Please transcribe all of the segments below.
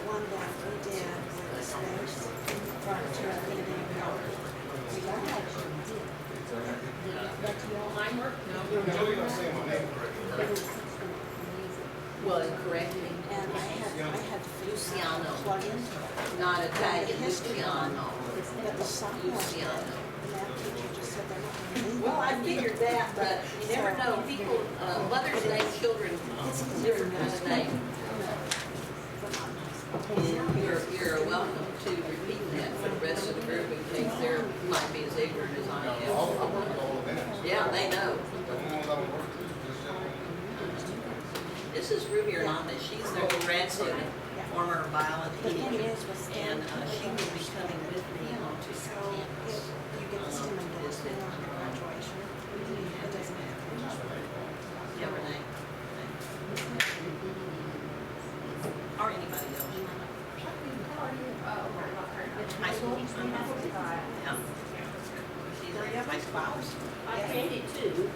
one that we did with the space brought to a meeting. Well, correctly, And I had to Luciano. plug in. not Italian, History. Luciano. But the sophomore, Luciano. the math teacher just said they're not going to leave. Well, I figured that, but you never know, people, mothers name children different kind of name. You're welcome to repeat that for the rest of the group in case they might be as ignorant as I am. Yeah, they know. This is Ruby Hernandez. She's their grad student, former biology The thing teacher, is, was and she will be coming with me onto so campus. if you get to see them in Boston on graduation, it doesn't matter. Yeah, Renee. Or anybody else. High school? Yeah. She's a high spouse. I created two,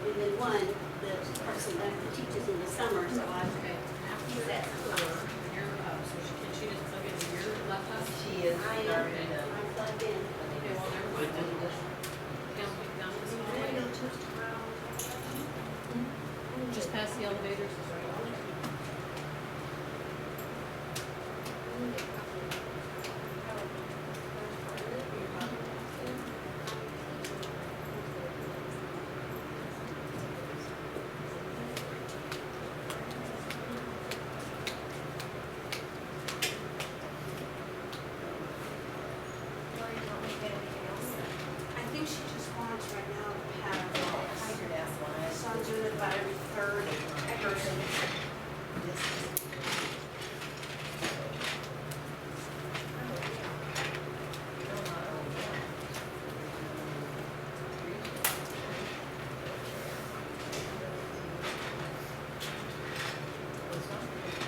and then one, the person that teaches in the summer, so I use that for her. Can she just plug into your laptop? She is. I'm plugged in. Okay, well, never mind. Then just count it down this way. Just past the elevators. I think she just wants right now to have so I'm doing it about every third person.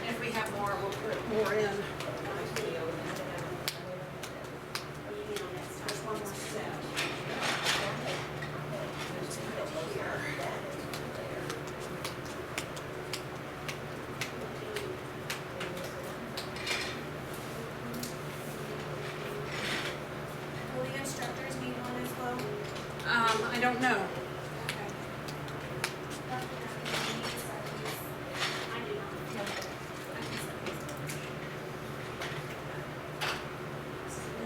And if we have more, we'll put more in. There's one more set. Will the instructors need one as well? I don't know. I do not.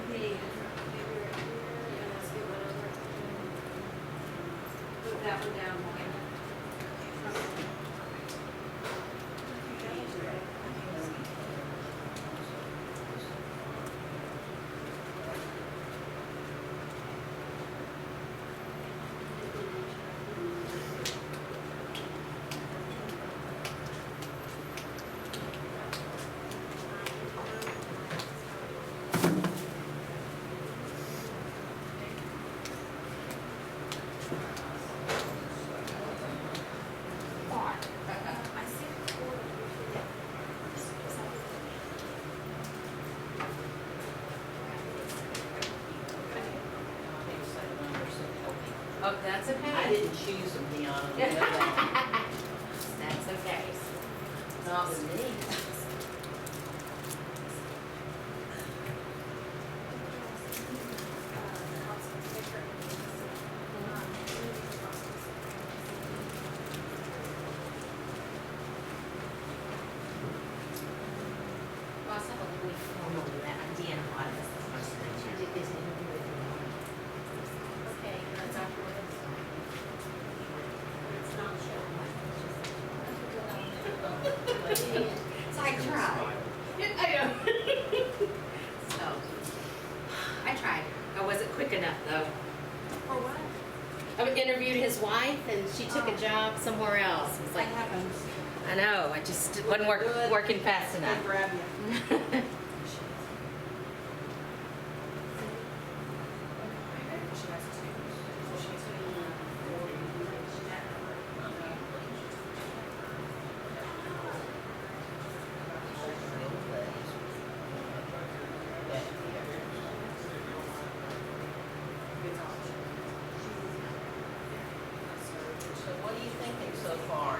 Maybe put that one down. I see four. Oh, that's I okay. didn't choose them, Deanna. You know that. That's okay. Not with me. Okay, that's afterwards. It's not showing. So I tried. I know. So I tried. I wasn't quick enough though. For what? I interviewed his wife and she took a job somewhere else. It was That like, happens. I know, I just wasn't working fast They enough. grab you. So what are you thinking so far?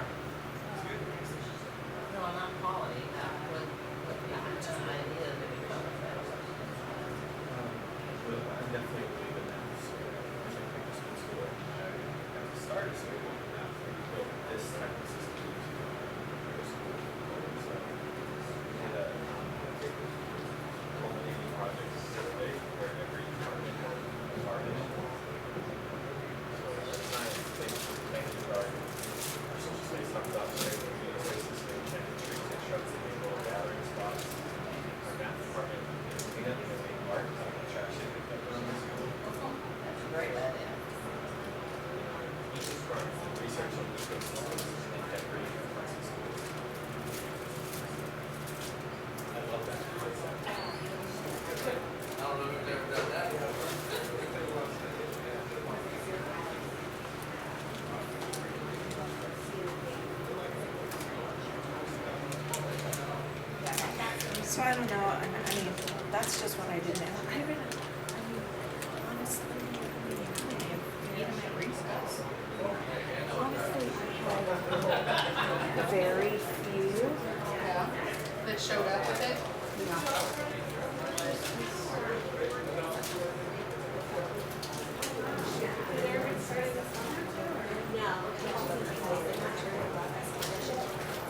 So I don't know, I mean, that's just what I did now. I mean, honestly, I had very few. That showed up with it? No.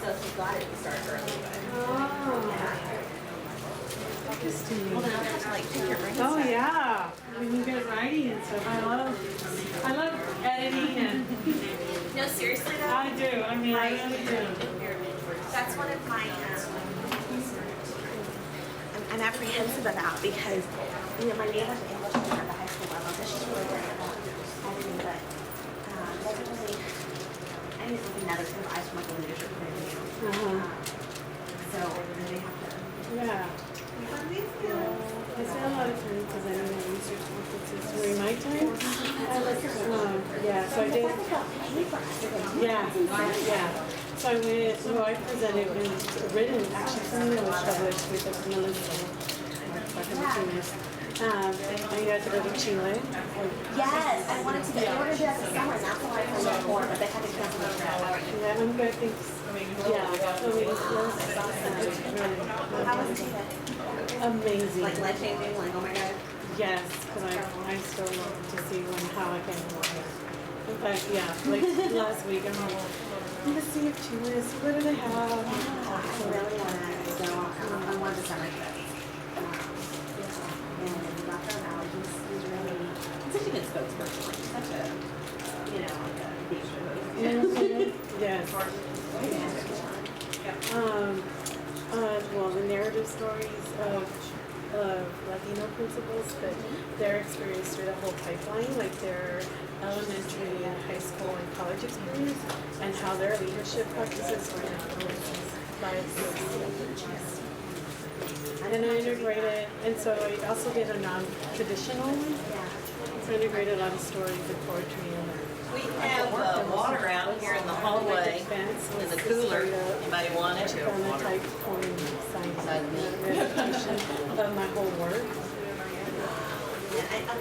So she got it to start early, Well, now I have to like take your rings Oh out. yeah, when you get writing and stuff, I love editing and No, seriously though, I do. I mean, I really do. that's one of my, I'm apprehensive about because, you know, my neighbor's an English teacher at the high school level, so she's really great about everything, but, definitely, I need another advice from like a leadership point of view. So, they have to. Yeah. I say a lot of times because I don't have research conferences during my time. Yeah, so I did. Yeah. So I went, well, I presented with written, actually, something that was published with the Melissa. I had to go to Chile. Yes, I wanted to, they wanted to do that this summer, and that's why I signed up for it, but they had to cancel the trip. Yeah, I'm good, thanks. Yeah, so it was really How was it? amazing. Like life changing, like, oh my god. Yes, because I still want to see how I can. In fact, yeah, like last week, I'm like, let's see if Chile, see what do they have. I really want to go on one of the summer trips. And Dr. O'Malley, he's really, he's such a good spokesperson, like, he's such a, you know, like a beach. Yes. Well, the narrative stories of Latino principals, but their experience through the whole pipeline, like their elementary and high school and college experience, and how their leadership practices were influenced by this. And I integrated, and so I also did a non-traditional one. So I integrated a lot of stories and poetry in there. We have water out here in the hallway, in the cooler. Anybody want it? Chronotype poem science meditation of my whole work.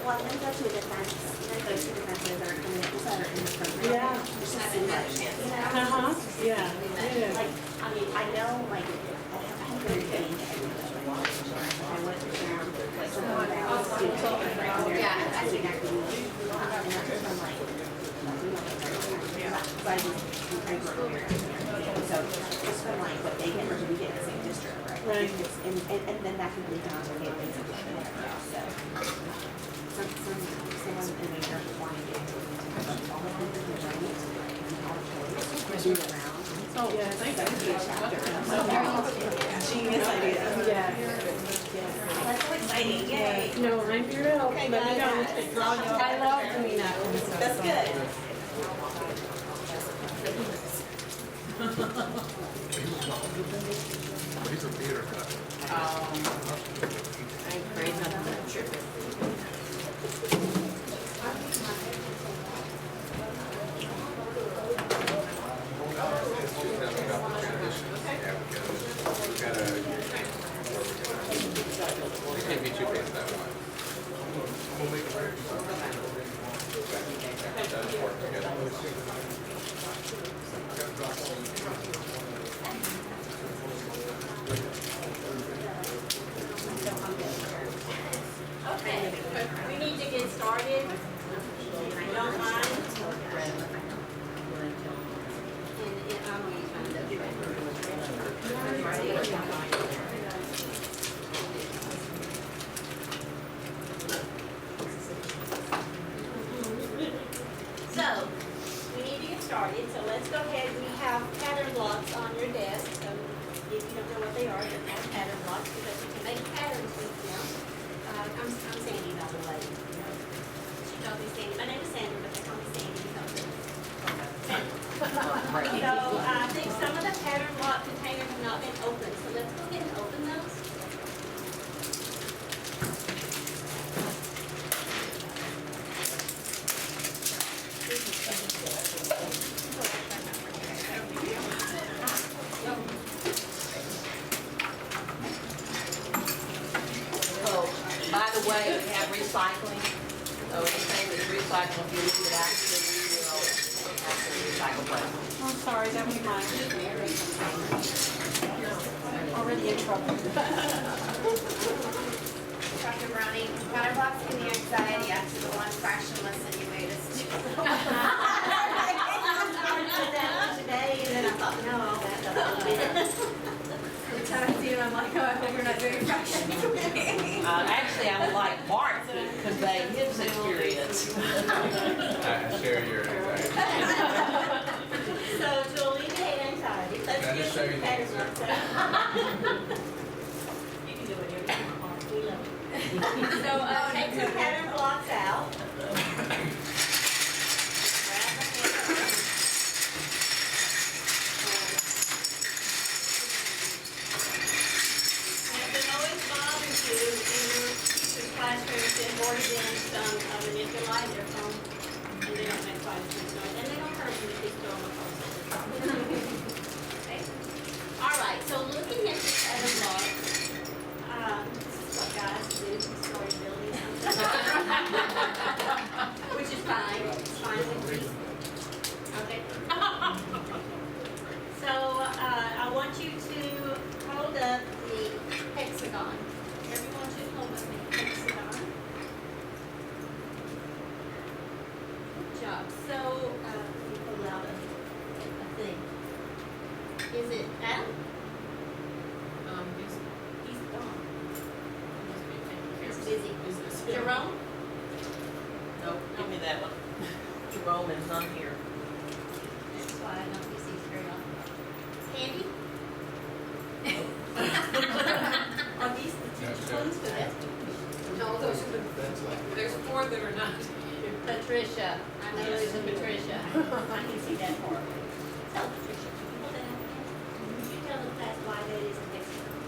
Well, I'm gonna go to a defense, I'm gonna go to defenses that are coming up, that are in the program. Yeah. Just to see like, you know, Uh-huh, yeah, yeah. like, I mean, I know, like, I have very good I went to like, some of that students, yeah, I think I could, and that's just from like, but I grew up here, so just from like what they get, or we get in the same district, right? Right. And then that can lead down to families and everything else, so. Someone in the church wanted to do all the things that they're doing, and all the toys, around. Oh, yes. Genius idea. Yeah. That's so exciting, yay. No, I'm here to help. Okay, Let me guys. know. I love doing that kind of stuff. That's good. He's a theater guy. I'm afraid not to trip it. We can't be too busy that way. We'll make it work. Does work together. Okay, we need to get started. I don't mind. And I'm going to find So, we need to get started, so let's go ahead. We have pattern blocks on your desk, so if you don't know what they are, you have pattern blocks because you can make patterns with them. I'm Sandy, by the way. She calls me Sandy. My name is Sandra, but they call me Sandy. So, I think some of the pattern block containers have not been opened, so let's go ahead and open those. way, we have recycling. So anything that's recyclable, if you leave it out, then we will have to recycle plastic. I'm sorry, that was mine. Already in trouble. Dr. Browning, pattern blocks give you anxiety after the one fraction lesson you made us do. I did that one today, and then I thought, no, I'll back up a little bit. Every time I see you, I'm like, oh, I hope you're not doing fraction. Actually, I would like Mark to convey his experience. I share your anxiety. So to alleviate anxiety, let's Can I get just show some you the pattern example? blocks out. You can do whatever you want, we love it. So, take some pattern blocks out. Grab the paper. And if it always bothers you in your teacher's classrooms, they've already been some manipulate their phone, and they don't make quite as much noise, and they don't hurt when the kids throw them across the Okay? All right, so looking at the pattern blocks, this is what guys do, story building which is fine, it's fine with me. Okay. So, I want you to hold up the hexagon. Everyone should hold up the hexagon. Good job. So, let me pull out a thing. Is it Adam? He's gone. He's busy. Jerome? No, give me that one. Jerome is not here. That's why I don't use these very often. Andy? Are these the teacher's ones for that? No, those are the, there's 4 that are not. Patricia, I know there's a Patricia. I can see that part. Tell Patricia, can you hold that out again? Could you tell the class why that is a hexagon?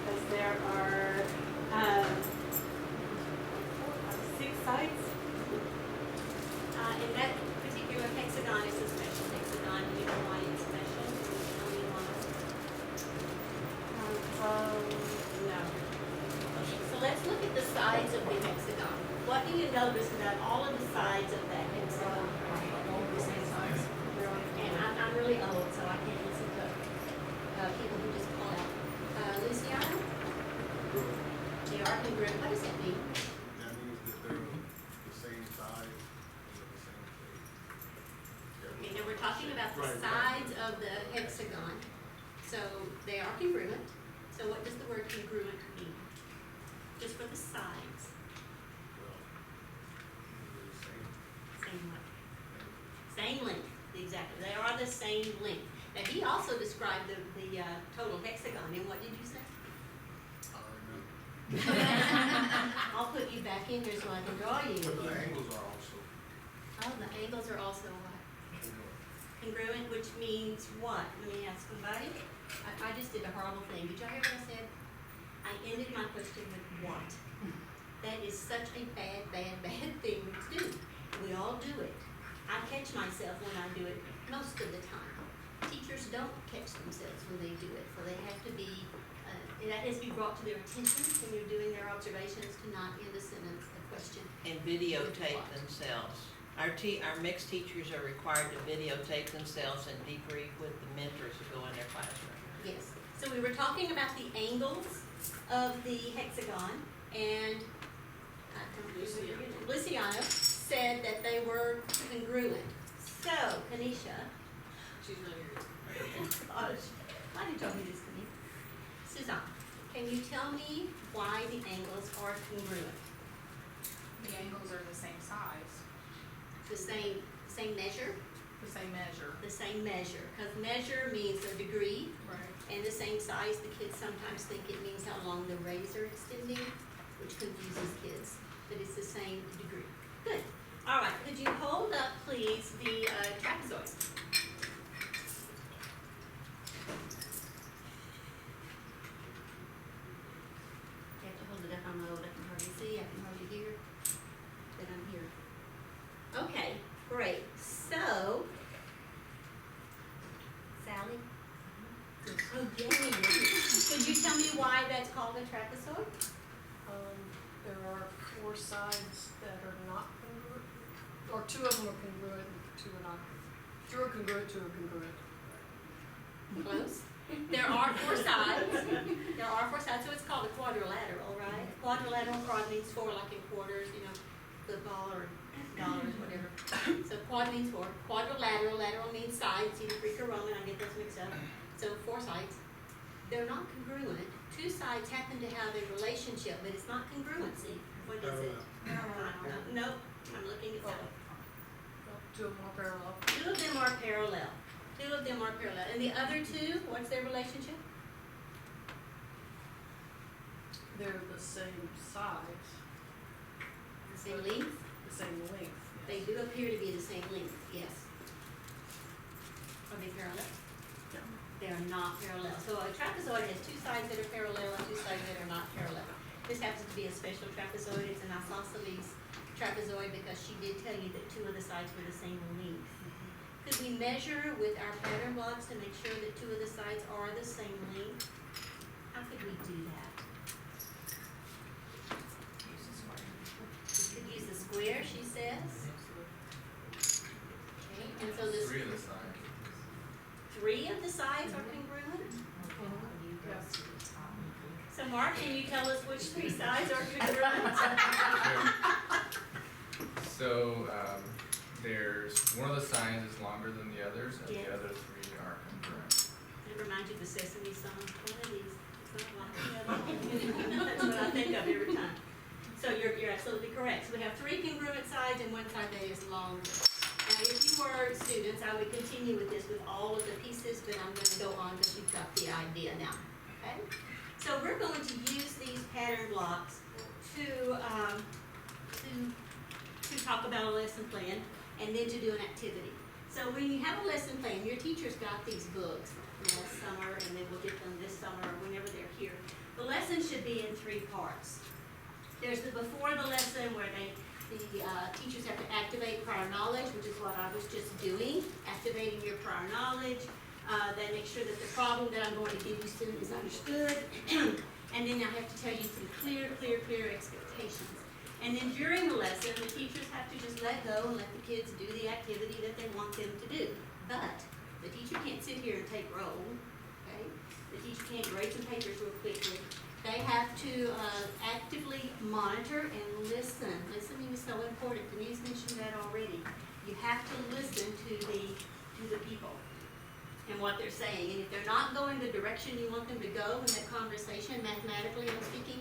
Because there are 6 sides. And that particular hexagon is a special hexagon. Do you know why it's special? Can you tell me why? No. So let's look at the sides of the hexagon. What do you notice about all of the sides of that hexagon? The same size. And I'm really old, so I can't listen to people who just call out. Luciano? They are congruent. What does that mean? That means that they're the same size and they're the same shape. Okay, now we're talking about the sides of the hexagon. So they are congruent. So what does the word congruent mean? Just for the sides. Well, they're the same. Same length. Same length, exactly. They are the same length. Now, he also described the total hexagon, and what did you say? I don't know. I'll put you back in here so I can draw you But the again. angles are also, Oh, the angles are also what? you know, Congruent, which means what? Let me ask somebody. I just did a horrible thing. Did y'all hear what I said? I ended my question with what? That is such a bad, bad, bad thing to do. We all do it. I catch myself when I do it most of the time. Teachers don't catch themselves when they do it, so they have to be, that has to be brought to their attention when you're doing their observations to not end a sentence, a question. And videotape themselves. Our mixed teachers are required to videotape themselves and debrief with the mentors who go in their classroom. Yes, so we were talking about the angles of the hexagon, and Luciano said that they were congruent. So, Kanisha, She's not here. gosh, why did you tell me this, Kanisha? Suzanne, can you tell me why the angles are congruent? The angles are the same size, The same measure? the same measure. The same measure, because measure means a degree, Right. and the same size, the kids sometimes think it means how long the rays are extending, which confuses kids, but it's the same degree. Good. All right, could you hold up, please, the trapezoid? You have to hold it up, I'm old, I can hardly see, I can hardly hear, but I'm here. Okay, great. So, Sally? Oh, yay. Could you tell me why that's called a trapezoid? 4 sides that are not congruent? Or 2 of them are congruent and 2 are not? 2 are congruent, 2 are congruent. Close. There are 4 sides. There are 4 sides, so it's called a quadrilateral, right? Quadrilateral, quad means 4, like in quarters, you know, football or dollars, whatever. So quad means 4. Quadrilateral, lateral means sides, either Greek or Roman, I get those mixed up. So 4 sides. They're not congruent. 2 sides happen to have a relationship, but it's not congruency. What is it? Nope, I'm looking at that. 2 of them are parallel. 2 of them are parallel. 2 of them are parallel. And the other 2, what's their relationship? They're the same size, The same length? the same length. They do appear to be the same length, yes. Are they parallel? No. They are not parallel. So a trapezoid has 2 sides that are parallel and 2 sides that are not parallel. This happens to be a special trapezoid. It's an isosceles trapezoid because she did tell you that 2 of the sides were the same length. Could we measure with our pattern blocks to make sure that 2 of the sides are the same length? How could we do that? We could use the square, she says. Okay, and so this 3 of the sides. 3 of the sides are congruent? Yes. So Mark, can you tell us which 3 sides are congruent? So, there's, one of the sides is longer than the others, and Yes. the other 3 are congruent. It reminds you of the Sesame song, one of these, it's not like the other. That's what I think of every time. So you're absolutely correct. So we have 3 congruent sides and 1 side that is longer. Now, if you were students, I would continue with this with all of the pieces, but I'm gonna go on because you've got the idea now, okay? So we're going to use these pattern blocks to talk about a lesson plan and then to do an activity. So when you have a lesson plan, your teacher's got these books from last summer, and then we'll get them this summer or whenever they're here. The lesson should be in 3 parts. There's the before the lesson where the teachers have to activate prior knowledge, which is what I was just doing, activating your prior knowledge. Then make sure that the problem that I'm going to give you soon is understood. And then I have to tell you some clear expectations. And then during the lesson, the teachers have to just let go and let the kids do the activity that they want them to do. But the teacher can't sit here and take roll, okay? The teacher can't grade some papers real quickly. They have to actively monitor and listen. Listening is so important. Denise mentioned that already. You have to listen to the people and what they're saying. And if they're not going the direction you want them to go in that conversation, mathematically I'm speaking,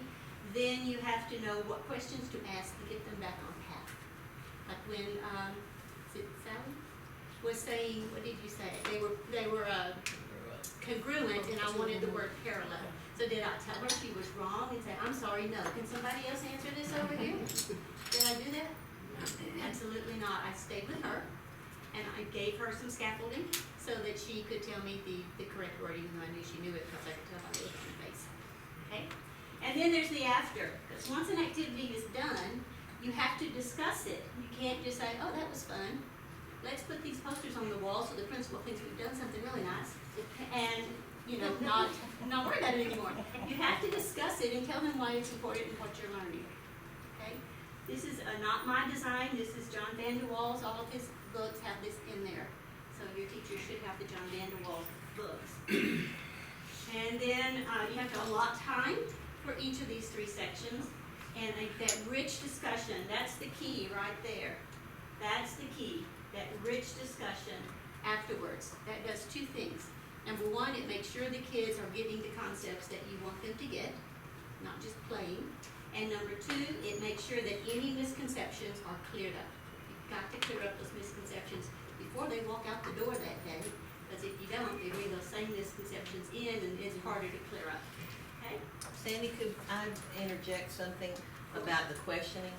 then you have to know what questions to ask to get them back on path. Like when, is it Sally was saying, what did you say? They were congruent, and I wanted the word parallel. So did I tell her she was wrong and say, I'm sorry, no. Can somebody else answer this over here? Did I do that? No, absolutely not. I stayed with her, and I gave her some scaffolding so that she could tell me the correct word, even though I knew she knew it because I could tell by the look on her face. Okay? And then there's the after, because once an activity is done, you have to discuss it. You can't just say, oh, that was fun. Let's put these posters on the wall so the principal thinks we've done something really nice, and, you know, not worry about it anymore. You have to discuss it and tell them why it's important and what you're learning. Okay? This is not my design. This is John Van de Waal's. All of his books have this in there. So your teacher should have the John Van de Waal books. And then you have to allot time for each of these 3 sections. And that rich discussion, that's the key right there. That's the key, that rich discussion afterwards. That does 2 things. Number 1, it makes sure the kids are getting the concepts that you want them to get, not just playing. And number 2, it makes sure that any misconceptions are cleared up. You've got to clear up those misconceptions before they walk out the door that day, because if you don't, they bring those same misconceptions in and it's harder to clear up. Okay? Sandy, could I interject something about the questioning?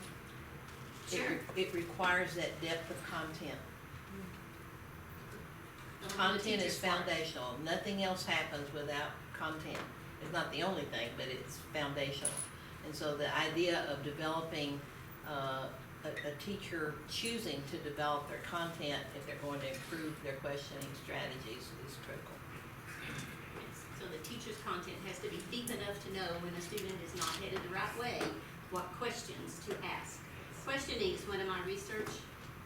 Sure. It requires that depth of content. Content is foundational. Nothing else happens without content. It's not the only thing, but it's foundational. And so the idea of developing a teacher choosing to develop their content if they're going to improve their questioning strategies is critical. Yes. So the teacher's content has to be deep enough to know when a student is not headed the right way, what questions to ask. Questioning is one of my research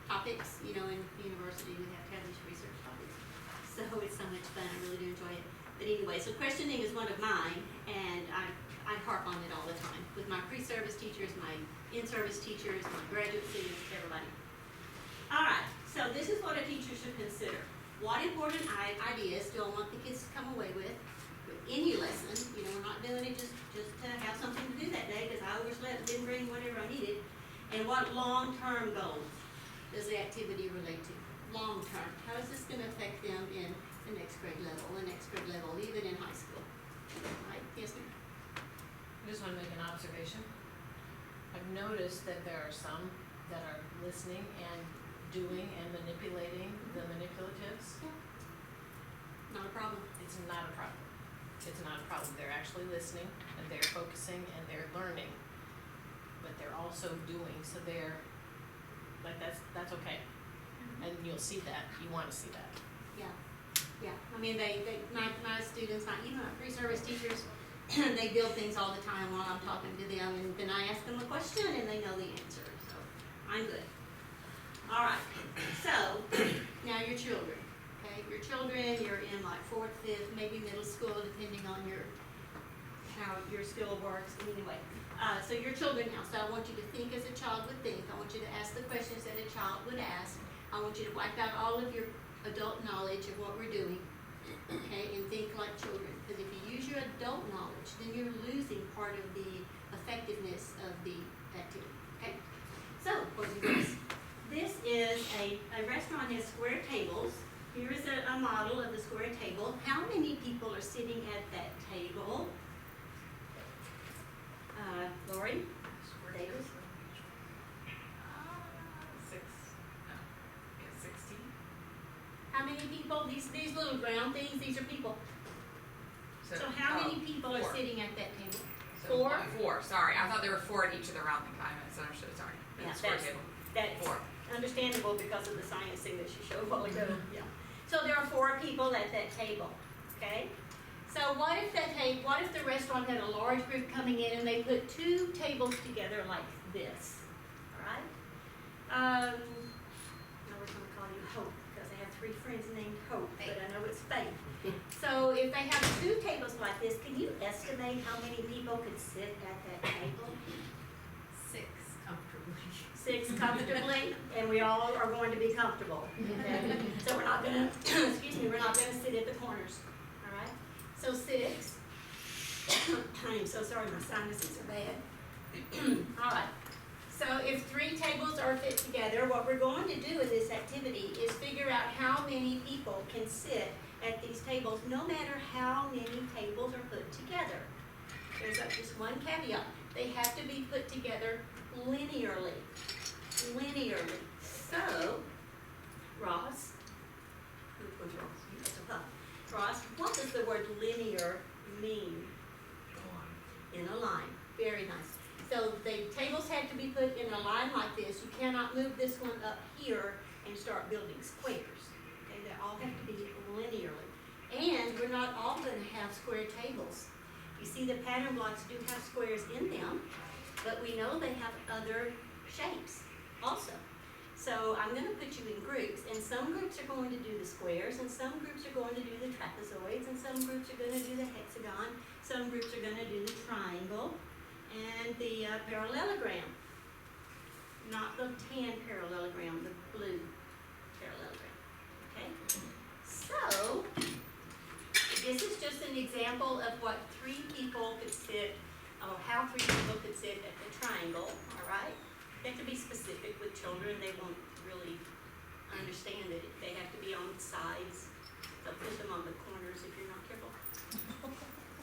topics, you know, in university we have to have these research topics. So it's so much fun, I really do enjoy it. But anyway, so questioning is one of mine, and I harp on it all the time with my pre-service teachers, my in-service teachers, my graduate students, everybody. All right, so this is what a teacher should consider. What important ideas do I want the kids to come away with any lesson? You know, we're not doing it just to have something to do that day because I overslept and didn't bring whatever I needed. And what long-term goals does the activity relate to? Long-term, how is this gonna affect them in the next grade level, even in high school? Right, yes ma'am? I just want to make an observation. I've noticed that there are some that are listening and doing and manipulating the manipulatives. Not a problem. It's not a problem. It's not a problem. They're actually listening and they're focusing and they're learning. But they're also doing, so they're, like, that's okay. And you'll see that, you wanna see that. Yeah, I mean, my students, even my pre-service teachers, they build things all the time while I'm talking to them, and then I ask them a question and they know the answer, so I'm good. All right, so now your children, okay? Your children, you're in like 4th, 5th, maybe middle school, depending on how your skill works. Anyway, so your children now. So I want you to think as a child would think. I want you to ask the questions that a child would ask. I want you to wipe out all of your adult knowledge of what we're doing, okay, and think like children. Because if you use your adult knowledge, then you're losing part of the effectiveness of the activity, okay? So, boys and girls, this is a restaurant has square tables. Here is a model of the square table. How many people are sitting at that table? Lori? Davis? 16. How many people? These little round things, these are people. So how many people are four. sitting at that table? So, 4? 4, sorry. I thought there were 4 at each of the rounding. I misunderstood, sorry. Yeah, Square that's- table. That's 4. understandable because of the science thing that she showed a while ago. Yeah. So there are 4 people at that table, okay? So what if the restaurant had a large group coming in and they put 2 tables together like this, all right? I was gonna call you Hope because I have 3 friends named Hope, but I know it's Faith. So if they have 2 tables like this, can you estimate how many people could sit at that table? 6 comfortably. 6 comfortably, and we all are going to be comfortable. Okay? So we're not gonna, excuse me, we're not gonna sit at the corners, all right? So 6. I'm so sorry, my sinuses are bad. All right. So if 3 tables are fit together, what we're going to do in this activity is figure out how many people can sit at these tables, no matter how many tables are put together. There's just one caveat. They have to be put together linearly. Linearly. So, Ross, which one's Ross? You guys are up. Ross, what does the word linear mean? In a line. Very nice. So the tables have to be put in a line like this. You cannot move this one up here and start building squares. Okay, they all have to be linearly. And we're not all going to have square tables. You see the pattern blocks do have squares in them, but we know they have other shapes also. So I'm going to put you in groups, and some groups are going to do the squares, and some groups are going to do the trapezoids, and some groups are going to do the hexagon, some groups are going to do the triangle, and the parallelogram. Not the tan parallelogram, the blue parallelogram. Okay? So, this is just an example of what 3 people could sit, or how 3 people could sit at the triangle, all right? They have to be specific with children. They won't really understand it. They have to be on the sides. They'll put them on the corners if you're not careful.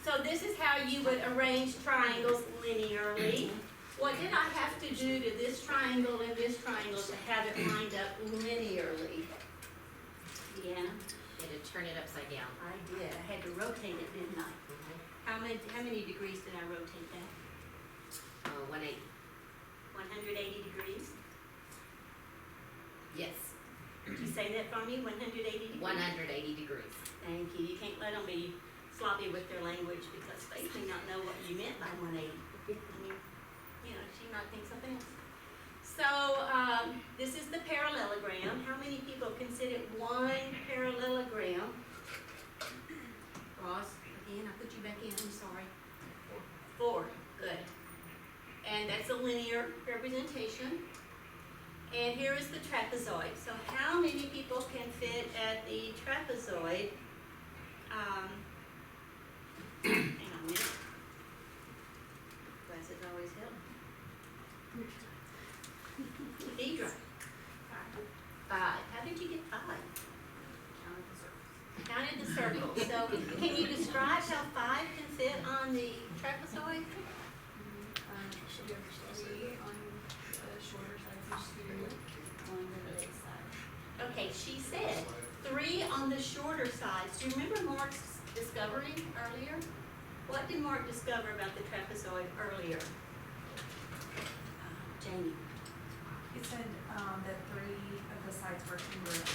So this is how you would arrange triangles linearly. What did I have to do to this triangle and this triangle to have it lined up linearly? Yeah, You had to turn it upside down. I did. I had to rotate it, didn't I? How many degrees did I rotate that? 180. 180 degrees? Yes, Did you say that for me? 180 degrees? 180 degrees. Thank you. You can't let them be sloppy with their language because Faith may not know what you meant by 180. I mean, you know, she you might think something else. So, this is the parallelogram. How many people can sit at one parallelogram? Ross, again, I put you back in, I'm sorry. 4, good. And that's a linear representation. And here is the trapezoid. So how many people can fit at the trapezoid? Hang on a minute. Glasses always help. Deidre. 5. How did you get 5? Counted the circles. So can you describe how 5 can fit on the trapezoid? 3 on the shorter side, each 3 on the big side. Okay, she said 3 on the shorter sides. Do you remember Mark's discovery earlier? What did Mark discover about the trapezoid earlier? Jamie. He said that 3 of the sides were congruent.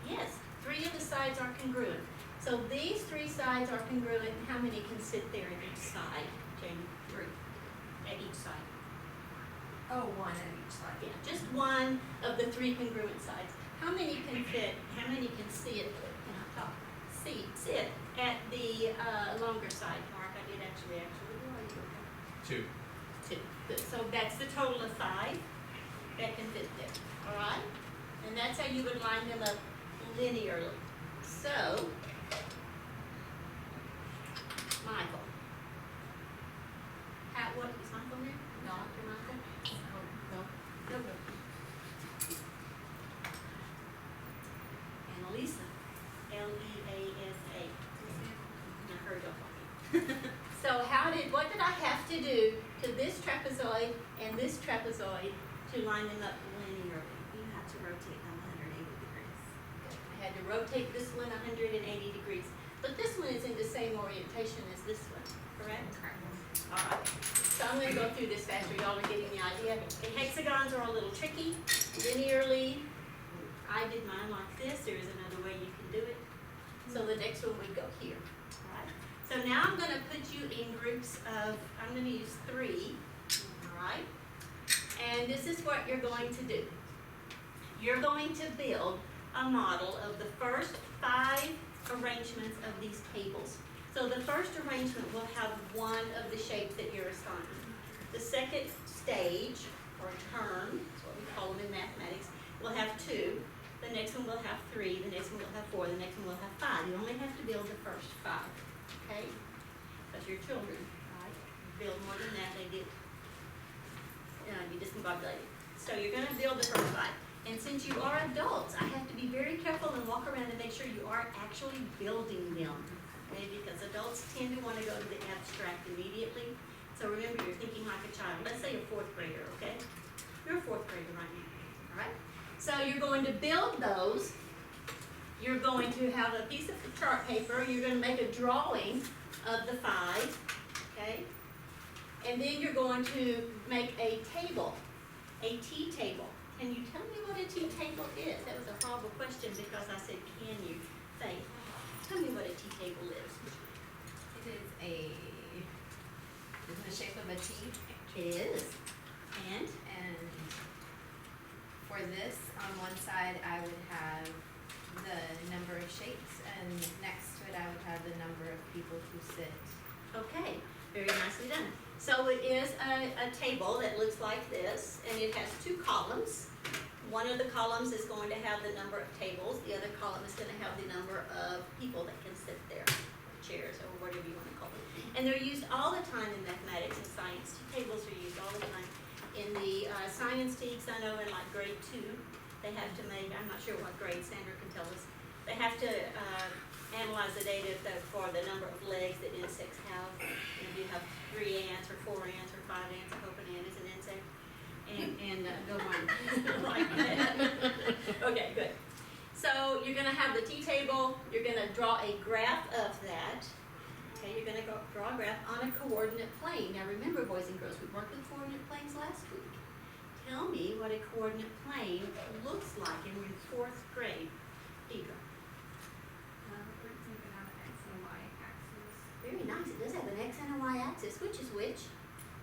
Yes, 3 of the sides are congruent. So these 3 sides are congruent, and how many can sit there at each side? Jamie, 3 at each side. Oh, 1 at each side. Yeah, just one of the 3 congruent sides. How many can fit, how many can sit, sit at the longer side? Mark, I did actually, where are you? 2. 2. Good. So that's the total of 5 that can fit there, all right? And that's how you would line them up linearly. So, Michael. What, is Michael there? No. Dr. Michael? No. No. Annalisa. Leasa. I heard y'all talking. So what did I have to do to this trapezoid and this trapezoid to line them up linearly? You have to rotate them 180 degrees. I had to rotate this one 180 degrees, but this one is in the same orientation as this one, correct? All right, so I'm going to go through this faster. Y'all are getting the idea. The hexagons are a little tricky. Linearly, I did mine like this. There is another way you can do it. So the next one would go here. All right. So now I'm going to put you in groups of, I'm going to use 3. All right. And this is what you're going to do. You're going to build a model of the first 5 arrangements of these tables. So the first arrangement will have one of the shapes that you're assigned. The second stage, or term, that's what we call them in mathematics, will have 2. The next one will have 3. The next one will have 4. The next one will have 5. You only have to build the first 5, okay? Because you're children, right? Build more than that, they get, you discombobulated. So you're going to build the first 5. And since you are adults, I have to be very careful and walk around and make sure you are actually building them. Okay, because adults tend to want to go to the abstract immediately. So remember, you're thinking like a child. Let's say a 4th grader, okay? You're a 4th grader right now, all right? So you're going to build those. You're going to have a piece of chart paper. You're going to make a drawing of the 5, okay? And then you're going to make a table, a T table. Can you tell me what a T table is? That was a horrible question because I said, can you? Faith. Tell me what a T table is. It is the shape of a T. It is. And And for this, on one side, I would have the number of shapes, and next to it, I would have the number of people who sit. okay, very nicely done. So it is a table that looks like this, and it has 2 columns. One of the columns is going to have the number of tables. The other column is going to have the number of people that can sit there, or chairs, or whatever you want to call them. And they're used all the time in mathematics and science. Tables are used all the time. In the science teaks, I know in like grade 2, they have to make, I'm not sure what grade, Sandra can tell us, they have to analyze the data for the number of legs that insects have. And if you have 3 ants, or 4 ants, or 5 ants, I hope an ant is an insect. And go on like that. Okay, good. So you're going to have the T-table. You're going to draw a graph of that. Okay, you're going to draw a graph on a coordinate plane. Now remember, boys and girls, we worked with coordinate planes last week. Tell me what a coordinate plane looks like in your 4th grade. Deidre. We're thinking on an X and Y axis. Very nice. It does have an X and a Y axis. Which is which?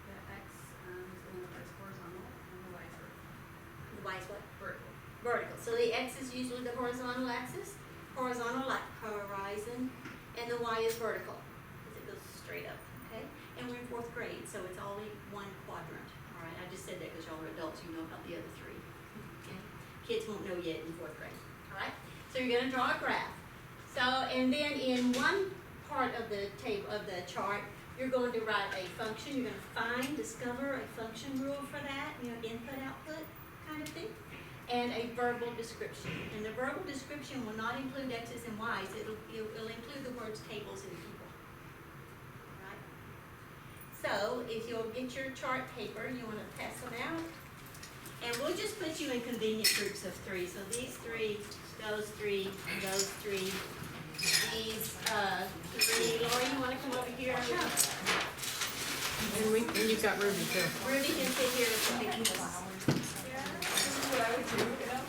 The X is the one that goes X is usually the horizontal axis, horizontal like horizon, and the Y is vertical, because it goes straight up, okay? And we're in 4th grade, so it's only one quadrant, all right? I just said that because y'all are adults, you know about the other 3, okay? Kids won't know yet in 4th grade, all right? So you're gonna draw a graph. So, and then in one part of the table, of the chart, you're going to write a function. You're going to discover a function rule for that, input, output kind of thing, and a verbal description. And the verbal description will not include X's and Y's. It'll include the words tables and people. Right? So, if you'll get your chart paper, you want to pass them out. And we'll just put you in convenient groups of 3. So these 3, those 3, those 3. These 3. Lori, you want to come over here? Sure. And you've got Ruby too. Ruby can sit here with the big flowers. This is what I would do, you know?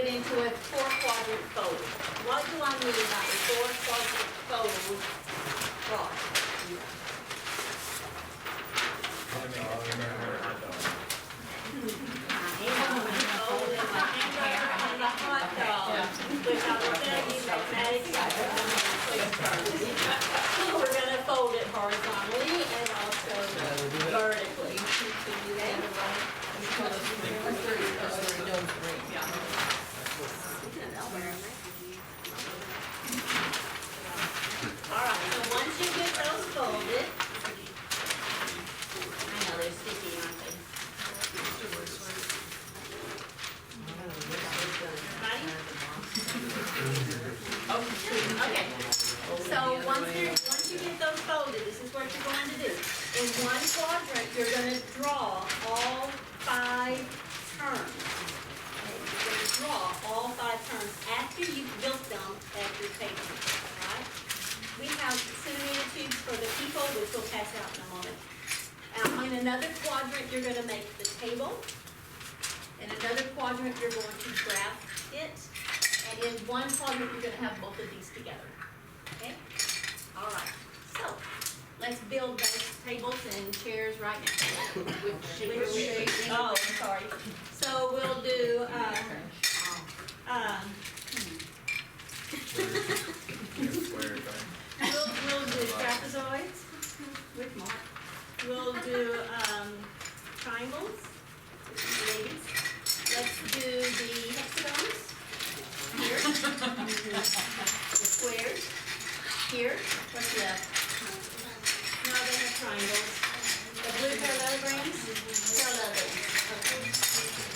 Into a 4-quadrant folder. What do I mean by a 4-quadrant folder? And a hot dog, which I will tell you mathematics. We're going to fold it horizontally and also vertically. Alright, so once you get those folded, I know they're sticky, aren't they? Okay. So once you get those folded, this is what you're going to do. In one quadrant, you're going to draw all 5 terms. You're going to draw all 5 terms after you've built them at your table. Alright? We have centimeter tubes for the people, which we'll pass out in a moment. In another quadrant, you're going to make the table. In another quadrant, you're going to graph it. And in one quadrant, you're going to have both of these together. Okay? All right. So, let's build those tables and chairs right now. Which shape? Oh, I'm sorry. So, we'll do, we'll do trapezoids with Mark. We'll do triangles. Ladies. Let's do the hexagons. Here. The squares. Here. What's left? No, they have triangles. The blue parallelograms. Parallelograms. Okay.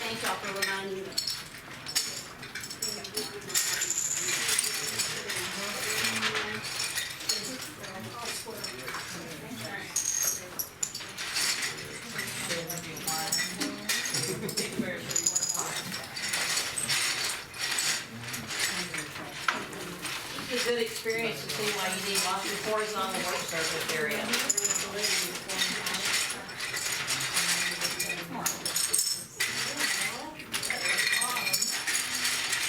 Thanks y'all for reminding me. It's a good experience to see why you need lots of horizontal work surface area.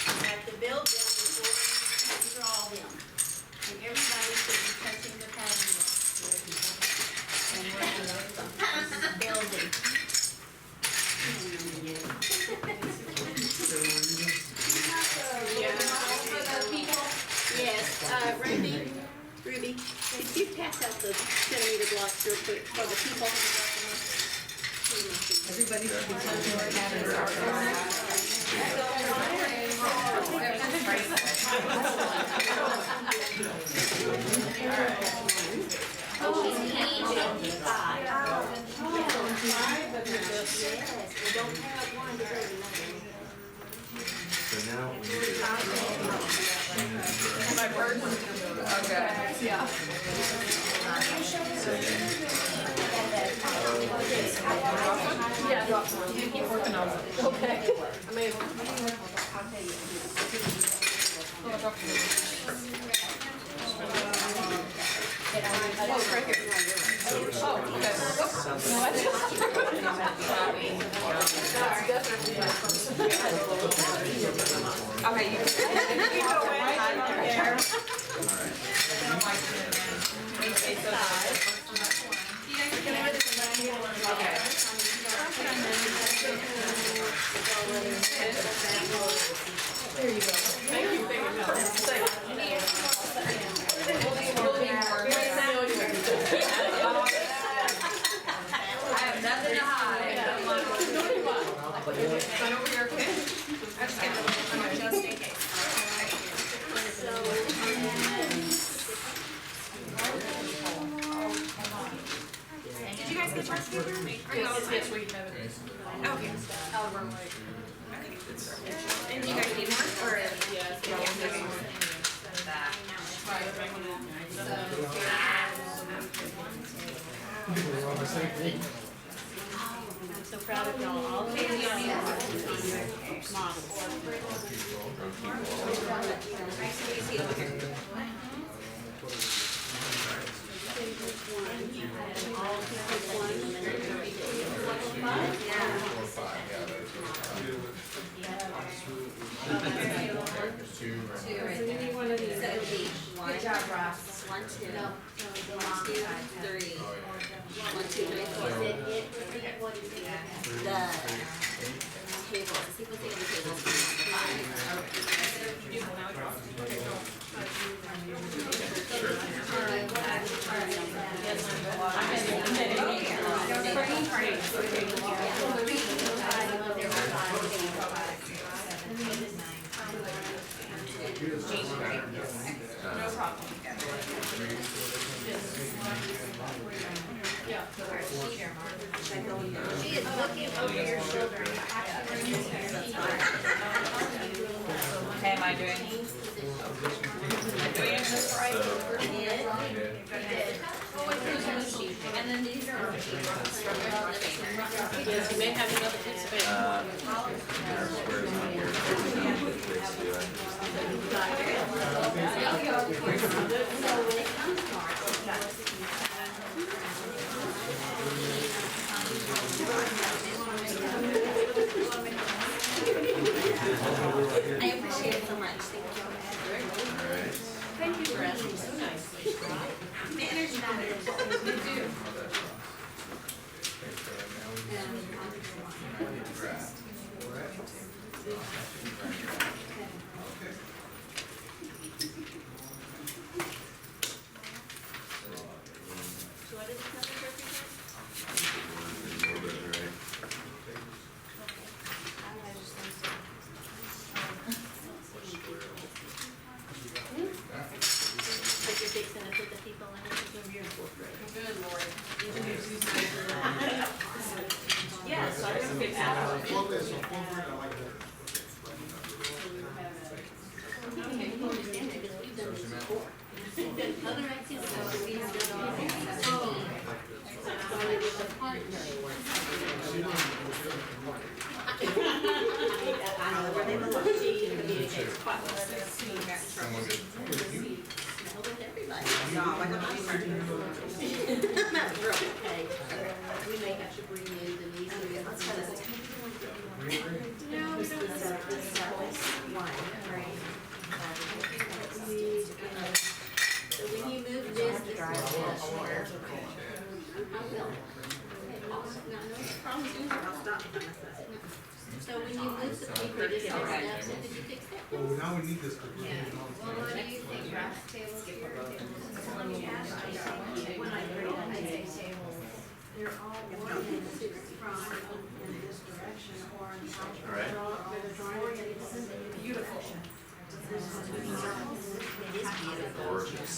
You have to build them before you draw them. And everybody should be touching the pattern. And we're building. Yes, Ruby, could you pass out the centimeter blocks real quick for the people? Everybody should be touching their patterns. So now. My bird was gonna go to Okay, yeah. Yeah, I got one. You keep working on it. Okay. I mean. Oh, I dropped it. Oh, it's right here. Oh, okay. Oops. No, I just. That's definitely my person. Okay, you can go in. There you go. Thank you, thank you. I have nothing to hide. Sign over here, okay? I just get it, just in case. Did you guys get parts together? Are you all Yes, we have it. Okay. I'll run late. Okay. And do you guys need more, or? Yes. I'm so proud of y'all. All came together models. Good job, Ross. 1, 2. No. 1, 2, 3. 1, 2, 3, 4. The table, the sequencing of the tables is No problem. She is looking over your shoulder. Okay, am I doing? Doing this right? And then these are. Yes, you may have another piece of paper. I appreciate it so much. Thank you. Thank you for asking so nicely. The energy matters. So what is this number for But you're fixing to put the people in it, because you're in fourth grade. Good Lord. Yes, so I'm gonna fix that. Well, there's some corporate, I like that. You understand that, because we've done this before. other activities that we have done all Started with the partner. I know where they belong. She communicates quite well. Smell with everybody. No, like a That's real. Okay. We may have to bring in Denise. Let's try this. No, This is the surface one, right? So when you move this, this Drive is this the here. I will. Okay, awesome. Now, no problem. I'll stop. So when you move the paper, this is steps, and did you fix that? Well, now we need this. Because we Yeah. need all Well, the- what do you think, Ross? Tables here? Let me ask you. When I say tables. They're all oriented from in this direction or in Beautiful. It is beautiful. Gorgeous.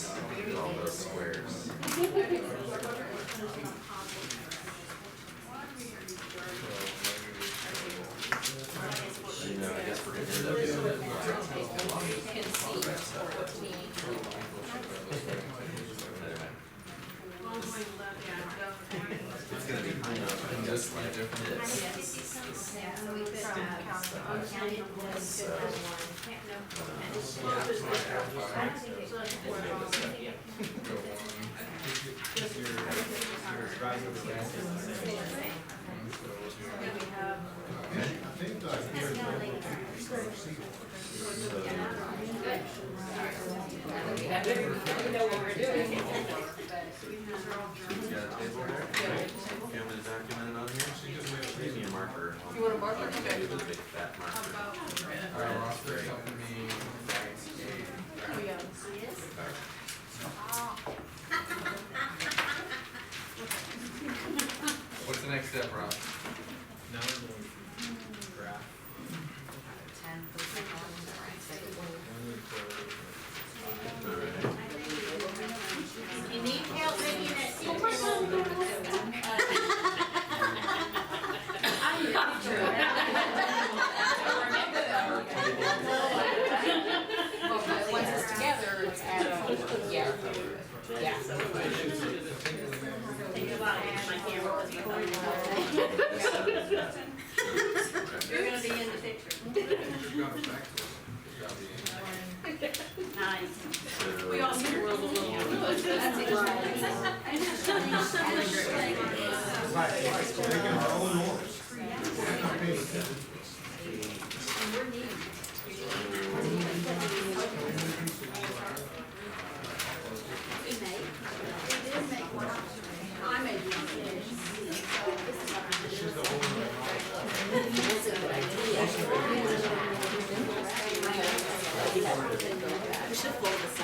All those squares. You know, I guess we're gonna end up doing And this one different. Yeah, so we could have, county employees could have one, can't, no. She's got a table there. Family documented on here. She just made a premium marker. You want a marker? Okay. Maybe the big fat marker. Alright, Ross, there's helping me. Oh, yeah. What's the next step, Ross? Now we're going to graph. You need help making that Once it's together, it's at a, yeah. Yeah. Think about it, my camera was recording. You're gonna be in the picture. Nice. We all see the world a little. Taking our own oars. I made one. We should fold this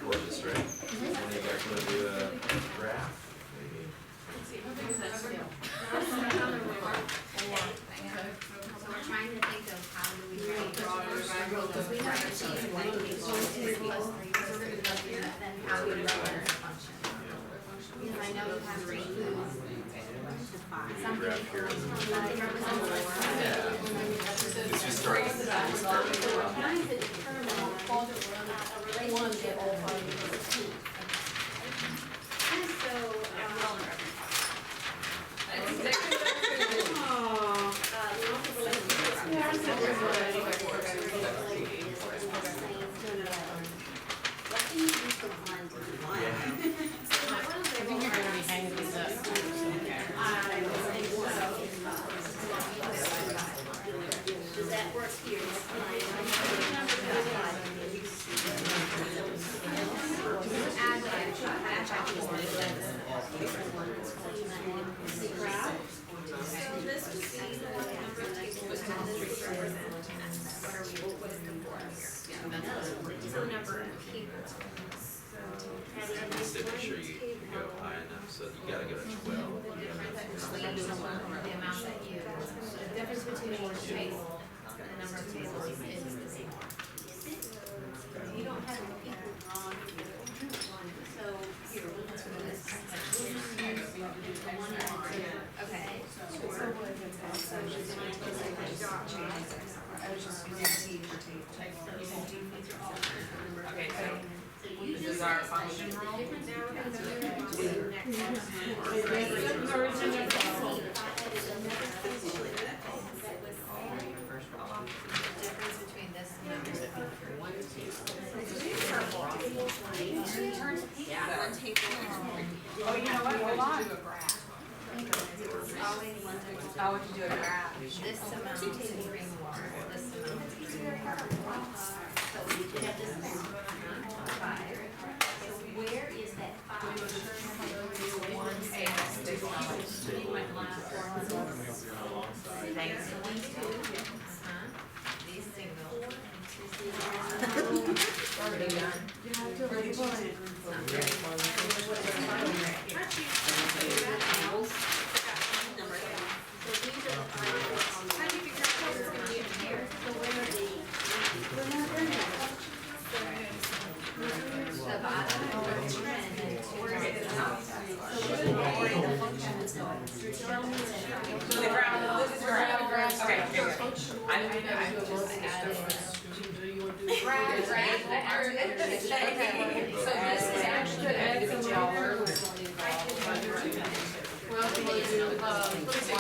Gorgeous, right? When you guys wanna do a graph, maybe? So we're trying to think of how do we draw because we have achieved white people, then how do we run a function? Because I know you have ranges. Something Graph here. represents It's just starting. So we're trying to determine a relationship of so, I think you're gonna be hanging these up. Does that work here? Just to make sure you go high enough, so you gotta go to 12. the amount that you, the difference between each table and the number of tables is the same. You don't have the people drawn here. So here, let's do this. Okay. I was just using T for table. Okay, so You this just is our function rule. Difference between this and numbers of people. Oh, you know what, hold on. How would you do a graph? This amount is green water, this amount is green water. So we could have this back. 5. So where is that 5? Thanks. These singles. Already done. Not very. So the ground, this is ground, okay, here we go. I just added. Right, right. Okay. So this is actually an individual. Well, we want to do, let me see,